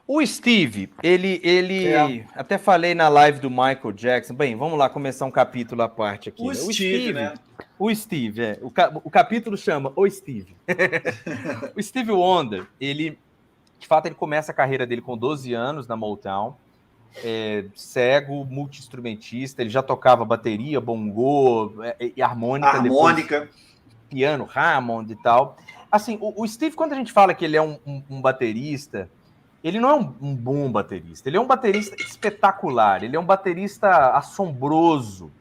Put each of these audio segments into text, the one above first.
O Steve, ele até falei na live do Michael Jackson. Bem, vamos lá começar um capítulo à parte aqui. O Steve, né? O Steve, o capítulo chama O Steve. O Steve Wonder, ele, de fato, ele começa a carreira dele com 12 anos na Motown. Cego, multi-instrumentista, ele já tocava bateria, bongô e harmônica. Depois, piano, Hammond e tal. Assim, o Steve, quando a gente fala que ele é um baterista, ele não é um bom baterista, ele é um baterista espetacular, ele é um baterista assombroso.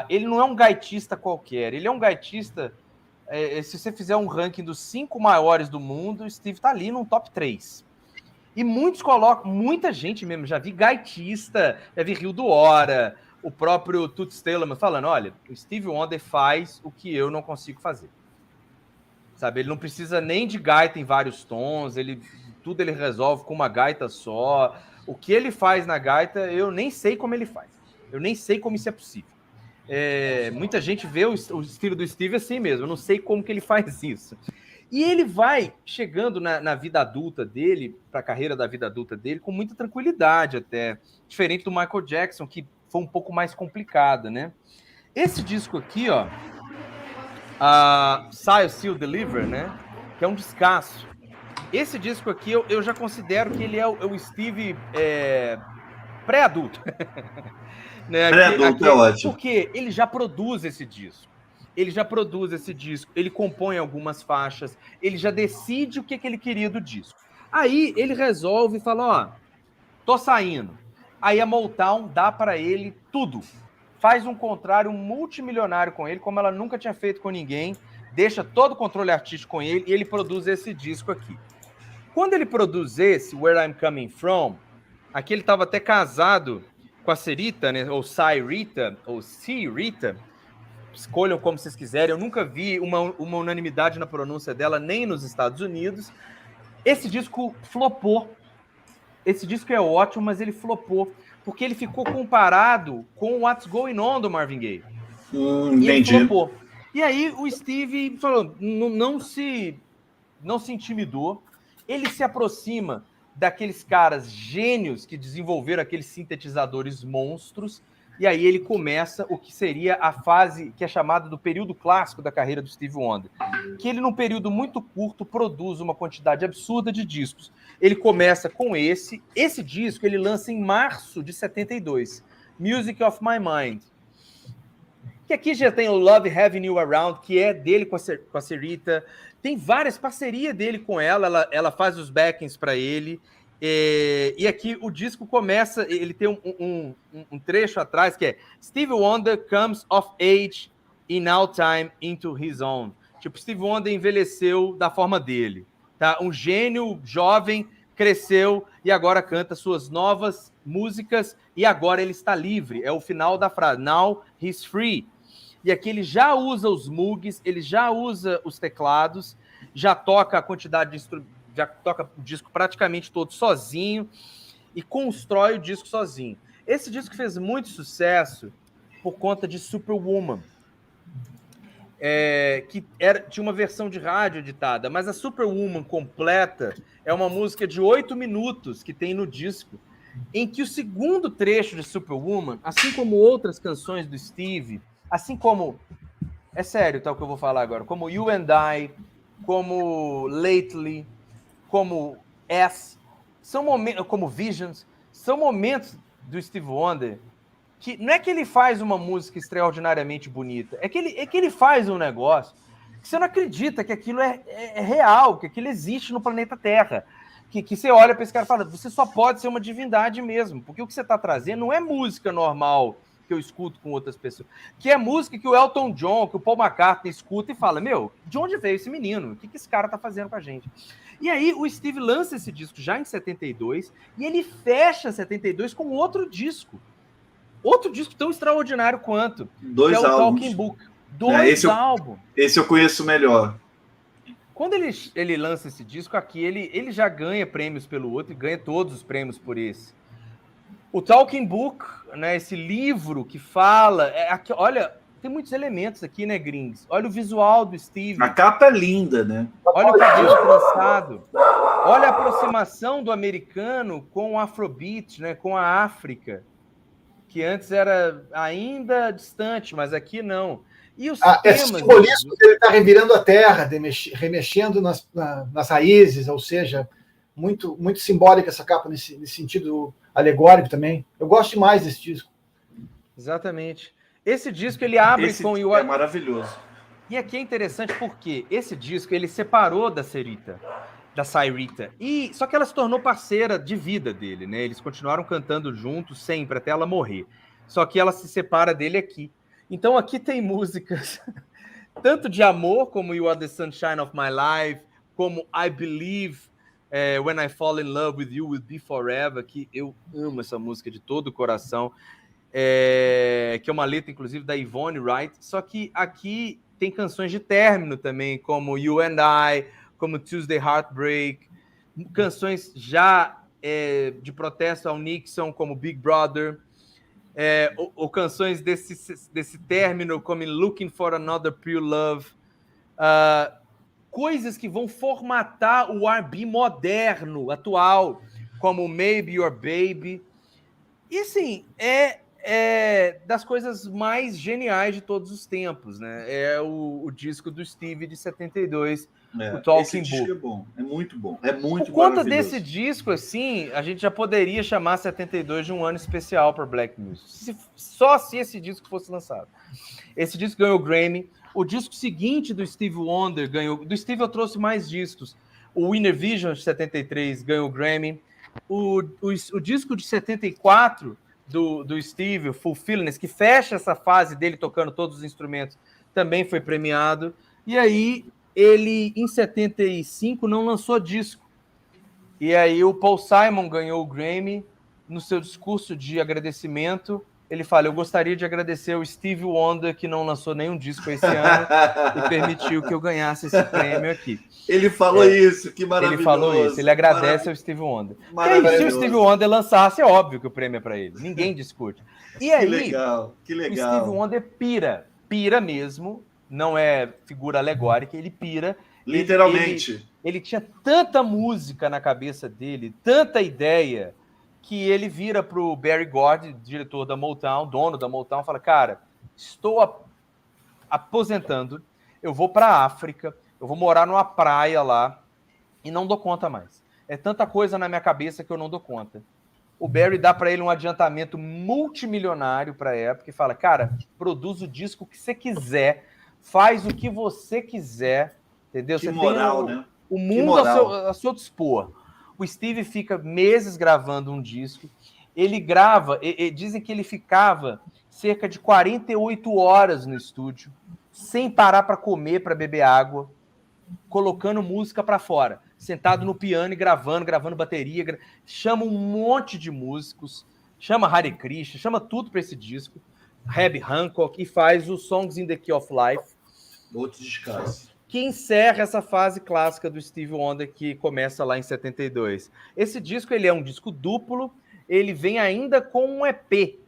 Ele não é um gaitista qualquer, ele é um gaitista. Se você fizer um ranking dos 5 maiores do mundo, o Steve está ali no top 3. E muitos colocam, muita gente mesmo, já vi gaitista, já vi Rio do Hora, o próprio Toots Thielemans falando, olha, o Steve Wonder faz o que eu não consigo fazer. Sabe, ele não precisa nem de gaita em vários tons, tudo ele resolve com uma gaita só. O que ele faz na gaita, eu nem sei como ele faz. Eu nem sei como isso é possível. Muita gente vê o estilo do Steve assim mesmo, eu não sei como que ele faz isso. E ele vai chegando na vida adulta dele, para a carreira da vida adulta dele, com muita tranquilidade até. Diferente do Michael Jackson, que foi um pouco mais complicado, né? Esse disco aqui, ó, Seal, Seal, Deliver, né? Que é um descasso. Esse disco aqui, eu já considero que ele é o Steve pré-adulto. Né? Pré-adulto é ótimo. Porque ele já produz esse disco. Ele compõe algumas faixas, ele já decide o que ele queria do disco. Aí ele resolve e fala, ó, tô saindo. Aí a Motown dá para ele tudo. Faz um contrário multimilionário com ele, como ela nunca tinha feito com ninguém, deixa todo o controle artístico com ele e ele produz esse disco aqui. Quando ele produz esse, Where I'm Coming From, aqui ele estava até casado com a Cerita, né, ou Cyrita, ou C-Rita, escolham como vocês quiserem, eu nunca vi uma unanimidade na pronúncia dela, nem nos Estados Unidos. Esse disco flopou. Esse disco é ótimo, mas ele flopou, porque ele ficou comparado com What's Going On do Marvin Gaye. E ele flopou. E aí o Steve falou, não se intimidou, ele se aproxima daqueles caras gênios que desenvolveram aqueles sintetizadores monstros, e aí ele começa o que seria a fase que é chamada do período clássico da carreira do Steve Wonder, que ele, num período muito curto, produz uma quantidade absurda de discos. Ele começa com esse disco ele lança em março de 72, Music of My Mind, que aqui já tem o Love Having You Around, que é dele com a Cerita. Tem várias parcerias dele com ela faz os backings para ele. E aqui o disco começa, ele tem um trecho atrás que é Steve Wonder comes of age in now time into his own. Tipo, Steve Wonder envelheceu da forma dele. Tá? Um gênio jovem cresceu e agora canta suas novas músicas e agora ele está livre. É o final da frase. Now he's free. E aqui ele já usa os Moogs, ele já usa os teclados, já toca a quantidade de instrumentos, já toca o disco praticamente todo sozinho e constrói o disco sozinho. Esse disco fez muito sucesso por conta de Superwoman, que tinha uma versão de rádio editada, mas a Superwoman completa é uma música de 8 minutos que tem no disco, em que o segundo trecho de Superwoman, assim como outras canções do Steve, assim como, é sério, tá, o que eu vou falar agora, como You and I, como Lately, como são momentos, como Visions, são momentos do Steve Wonder que não é que ele faz uma música extraordinariamente bonita, é que ele faz um negócio que você não acredita que aquilo é real, que aquilo existe no planeta Terra. Que você olha para esse cara e fala, você só pode ser uma divindade mesmo, porque o que você está trazendo não é música normal que eu escuto com outras pessoas, que é música que o Elton John, que o Paul McCartney escuta e fala, meu, de onde veio esse menino? O que esse cara tá fazendo com a gente? E aí o Steve lança esse disco já em 72 e ele fecha 72 com outro disco tão extraordinário quanto, Dois que é o álbuns. Talking Book. Dois álbuns. Esse eu conheço melhor. Quando ele lança esse disco aqui, ele já ganha prêmios pelo outro e ganha todos os prêmios por esse. O Talking Book, né, esse livro que fala... Aqui, olha, tem muitos elementos aqui, né, Grings? Olha o visual do Steve. A capa é linda, né? Olha o cabelo trançado. Olha a aproximação do americano com o Afrobeat, né, com a África, que antes era ainda distante, mas aqui não. E os temas... Esse simbolismo que ele está revirando a terra, remexendo nas raízes, ou seja, muito, muito simbólica essa capa nesse sentido alegórico também. Eu gosto demais desse disco. Exatamente. Esse disco ele abre com... É maravilhoso. E aqui é interessante porque esse disco ele separou da Sarita. Só que ela se tornou parceira de vida dele, né? Eles continuaram cantando juntos sempre, até ela morrer. Só que ela se separa dele aqui. Então aqui tem músicas tanto de amor, como You Are the Sunshine of My Life, como I Believe, When I Fall in Love with You Will Be Forever, que eu amo essa música de todo o coração, que é uma letra, inclusive, da Yvonne Wright. Só que aqui tem canções de término também, como You and I, como Tuesday Heartbreak, canções já de protesto ao Nixon, como Big Brother, ou canções desse término, como Looking for Another Pure Love, coisas que vão formatar o R&B moderno, atual, como Maybe Your Baby. E assim, das coisas mais geniais de todos os tempos, né? É o disco do Steve de 72, o Talking esse disco Book. É bom, é muito bom, é muito Por conta desse disco, assim, a gente já poderia chamar 72 de um ano especial para Black Music. Só se esse disco fosse lançado. Esse disco ganhou o Grammy. O disco seguinte do Steve Wonder ganhou... Do Steve eu trouxe mais discos. O Inner Vision, de 73, ganhou o Grammy. O disco de 74... Do Steve, o Fulfillness, que fecha essa fase dele tocando todos os instrumentos, também foi premiado. E aí, ele, em 75, não lançou disco. E aí, o Paul Simon ganhou o Grammy. No seu discurso de agradecimento, ele fala: eu gostaria de agradecer ao Steve Wonder, que não lançou nenhum disco esse ano e permitiu que eu ganhasse esse prêmio aqui. Ele falou isso, que maravilhoso. Ele falou isso, ele agradece ao Steve Wonder. E aí, se o Steve Wonder lançasse, é óbvio que o prêmio é para ele. Ninguém discute. E aí, que legal. O Steve Wonder pira mesmo, não é figura alegórica, ele pira. Literalmente. Ele tinha tanta música na cabeça dele, tanta ideia, que ele vira para o Berry Gordy, diretor da Motown, dono da Motown, fala: cara, estou aposentando, eu vou para a África, eu vou morar numa praia lá e não dou conta mais. É tanta coisa na minha cabeça que eu não dou conta. O Berry dá para ele um adiantamento multimilionário para a época e fala: cara, produz o disco que você quiser, faz o que você quiser, entendeu? Que você moral, tem né? O mundo a seu dispor. O Steve fica meses gravando um disco. Ele grava, dizem que ele ficava cerca de 48 horas no estúdio, sem parar para comer, para beber água, colocando música para fora, sentado no piano e gravando bateria, chama um monte de músicos, chama Hare Krishna, chama tudo para esse disco, Herbie Hancock, e faz o Songs in the Key of Life. Outro descaso. Que encerra essa fase clássica do Steve Wonder, que começa lá em 72. Esse disco ele é um disco duplo, ele vem ainda com um EP.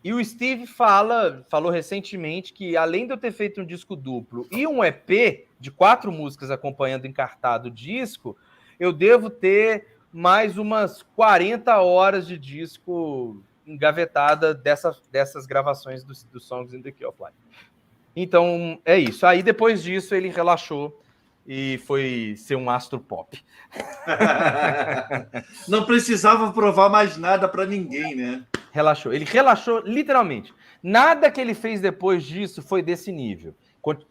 E o Steve falou recentemente que, além de eu ter feito um disco duplo e um EP de 4 músicas acompanhando encartado o disco, eu devo ter mais umas 40 horas de disco engavetada dessas gravações do Songs in the Key of Life. Então, é isso. Aí, depois disso, ele relaxou e foi ser um astro pop. Não precisava provar mais nada para ninguém, né? Relaxou. Ele relaxou literalmente. Nada que ele fez depois disso foi desse nível.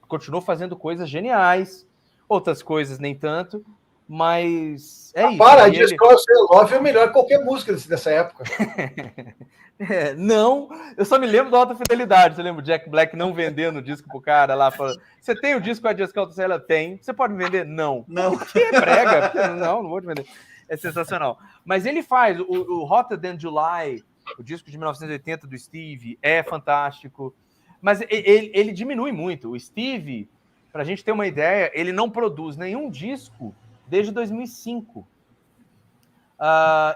Continuou fazendo coisas geniais, outras coisas nem tanto, mas é isso. Para, Just Cause Love é melhor que qualquer música dessa época. Não, eu só me lembro do Alta Fidelidade. Você lembra o Jack Black não vendendo o disco pro cara lá? Falando: você tem o disco com a Just Cause? Ela tem. Você pode me vender? Não. Que brega. Não vou te vender. É sensacional. Mas ele faz o Hotter Than July, o disco de 1980 do Steve, é fantástico. Mas ele diminui muito. O Steve, para a gente ter uma ideia, ele não produz nenhum disco desde 2005.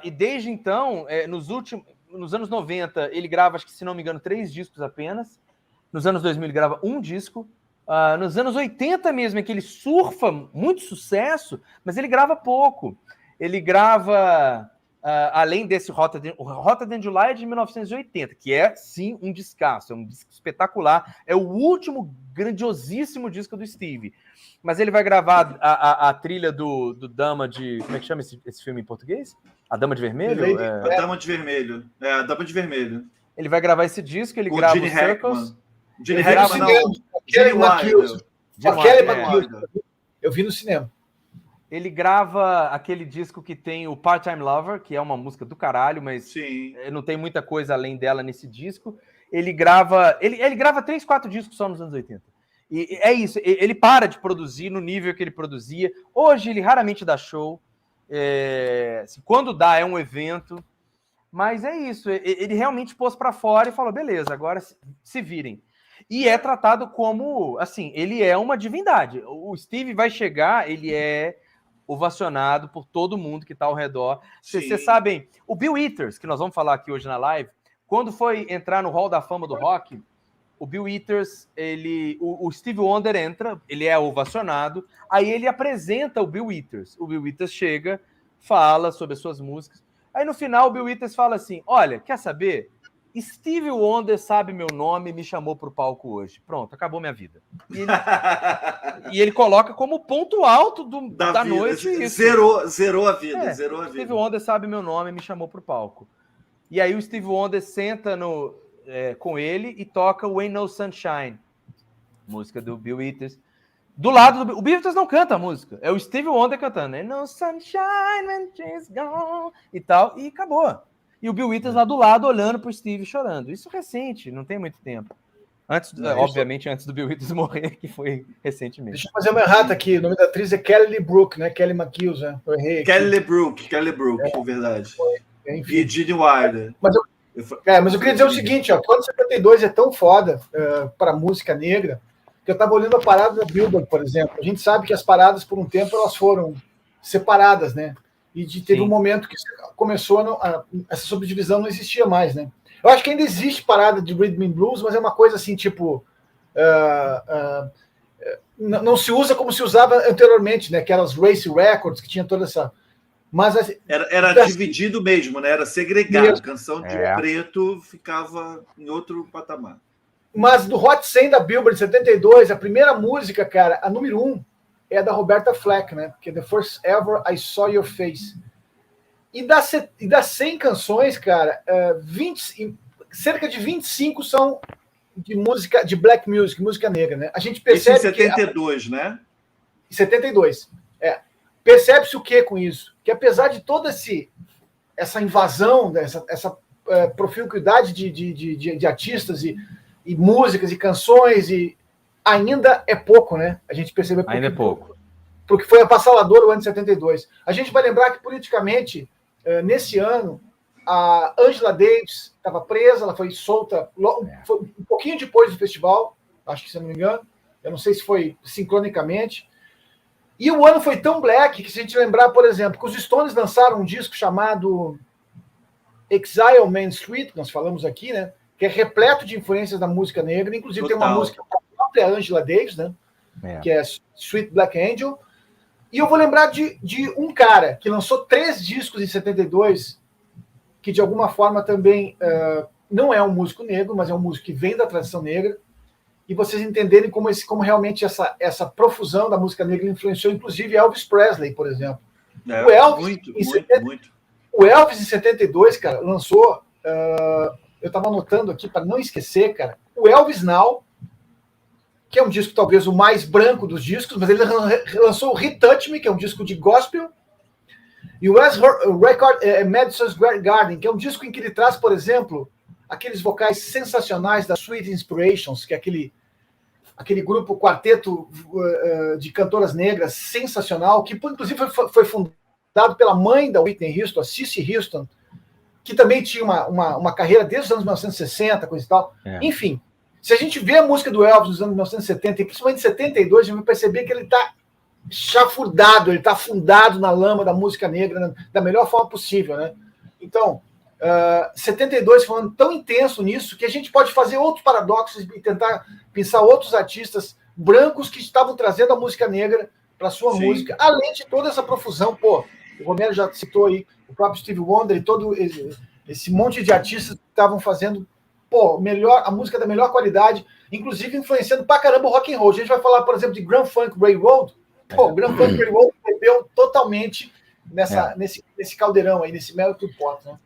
E desde então, nos anos 90, ele grava, acho que, se não me engano, 3 discos apenas. Nos anos 2000, ele grava um disco. nos anos 80 mesmo, é que ele surfa muito sucesso, mas ele grava pouco. Ele grava, além desse Rotterdam July é de 1980, que é, sim, um descasso, é um disco espetacular, é o último grandiosíssimo disco do Steve. Mas ele vai gravar a trilha do Dama de... Como é que chama esse filme em português? A Dama de Vermelho? A Dama de Vermelho. A Dama de Vermelho. Ele vai gravar esse disco, ele com grava Gene o Circles. Gene Hackman, não. Kelly McHugh. Eu vi no cinema. Ele grava aquele disco que tem o Part-Time Lover, que é uma música do caralho, mas Sim. não tem muita coisa além dela nesse disco. Ele grava 3, 4 discos só nos anos 80. E é isso, ele para de produzir no nível que ele produzia. Hoje ele raramente dá show. Quando dá, é um evento. Mas é isso, ele realmente pôs para fora e falou, beleza, agora se virem. E é tratado como, assim, ele é uma divindade. O Steve vai chegar, ele é ovacionado por todo mundo que está ao redor. Vocês sabem, o Bill Withers, que nós vamos falar aqui hoje na live, quando foi entrar no Hall da Fama do Rock, o Bill Withers, o Steve Wonder entra, ele é ovacionado, aí ele apresenta o Bill Withers. O Bill Withers chega, fala sobre as suas músicas. Aí no final o Bill Withers fala assim, olha, quer saber? Steve Wonder sabe meu nome e me chamou para o palco hoje. Pronto, acabou minha vida. E ele coloca como ponto alto da noite isso. Zerou a vida, zerou a vida. Steve Wonder sabe meu nome e me chamou para o palco. E aí o Steve Wonder senta com ele e toca o Ain't No Sunshine, música do Bill Withers. Do lado do... O Bill Withers não canta a música, é o Steve Wonder cantando Ain't No Sunshine when she's gone e tal, e acabou. E o Bill Withers lá do lado olhando pro Steve chorando. Isso recente, não tem muito tempo. Obviamente antes do Bill Withers morrer, que foi recentemente. Deixa eu fazer uma errata aqui. O nome da atriz é Kelly Lee Brooke, né? Kelly McHugh, né? Eu errei aqui. Kelly Lee Brooke, é verdade. Enfim. E Gene Wilder. Mas eu queria dizer o seguinte, ó, quando 72 é tão foda para música negra, que eu estava olhando a parada da Billboard, por exemplo. A gente sabe que as paradas, por um tempo, elas foram separadas, né? E teve um momento que começou, essa subdivisão não existia mais, né? Eu acho que ainda existe parada de Rhythm and Blues, mas é uma coisa assim, tipo... não se usa como se usava anteriormente, né? Aquelas Race Records, que tinha toda essa... Mas era dividido mesmo, né? Era segregado. Mesmo. Canção de preto ficava em outro patamar. Mas do Hot 100 da Billboard 72, a primeira música, cara, a número 1, é da Roberta Fleck, né? Que é The First Ever I Saw Your Face. E das 100 canções, cara, cerca de 25 são de música, de black music, música negra, né? A gente percebe isso em 72, né? Em 72, Percebe-se o que com isso? Que apesar de toda essa invasão, essa proficuidade de artistas e músicas e canções, ainda é pouco, né? A gente percebe pouco. Ainda é pouco. Porque foi avassalador o ano de 72. A gente vai lembrar que, politicamente, nesse ano, a Angela Davis estava presa, ela foi solta foi um pouquinho depois do festival, acho que, se não me engano. Eu não sei se foi sincronicamente. E o ano foi tão black que, se a gente lembrar, por exemplo, que os Stones lançaram um disco chamado Exile on Main Street, que nós falamos aqui, né? Que é repleto de influências da música negra. Inclusive, tem uma música da própria Angela Davis, né? Que é Sweet Black Angel. E eu vou lembrar de um cara que lançou 3 discos em 72, que de alguma forma também não é um músico negro, mas é um músico que vem da tradição negra, e vocês entenderem como realmente essa profusão da música negra influenciou, inclusive, Elvis Presley, por exemplo. O Elvis, muito. O Elvis, em 72, cara, lançou... eu estava anotando aqui para não esquecer, cara, o Elvis Now, que é um disco talvez o mais branco dos discos, mas ele lançou o Retouch Me, que é um disco de gospel, e o Record Madison's Garden, que é um disco em que ele traz, por exemplo, aqueles vocais sensacionais da Sweet Inspirations, que é aquele grupo, quarteto de cantoras negras sensacional, que inclusive foi fundado pela mãe da Whitney Houston, a Cissy Houston, que também tinha uma carreira desde os anos 1960, coisa e tal. Enfim, se a gente vê a música do Elvis nos anos 1970, e principalmente em 72, a gente vai perceber que ele está chafurdado, ele está afundado na lama da música negra da melhor forma possível, né? Então, 72 foi um ano tão intenso nisso que a gente pode fazer outros paradoxos e tentar pensar outros artistas brancos que estavam trazendo a música negra para sua música, além de toda essa profusão, pô, o Romero já citou aí o próprio Stevie Wonder e todo esse monte de artistas que estavam fazendo, pô, a música da melhor qualidade, inclusive influenciando pra caramba o rock and roll. A gente vai falar, por exemplo, de Grand Funk Railroad. Pô, o Grand Funk Railroad bebeu totalmente nesse caldeirão aí, nesse melting pot, né?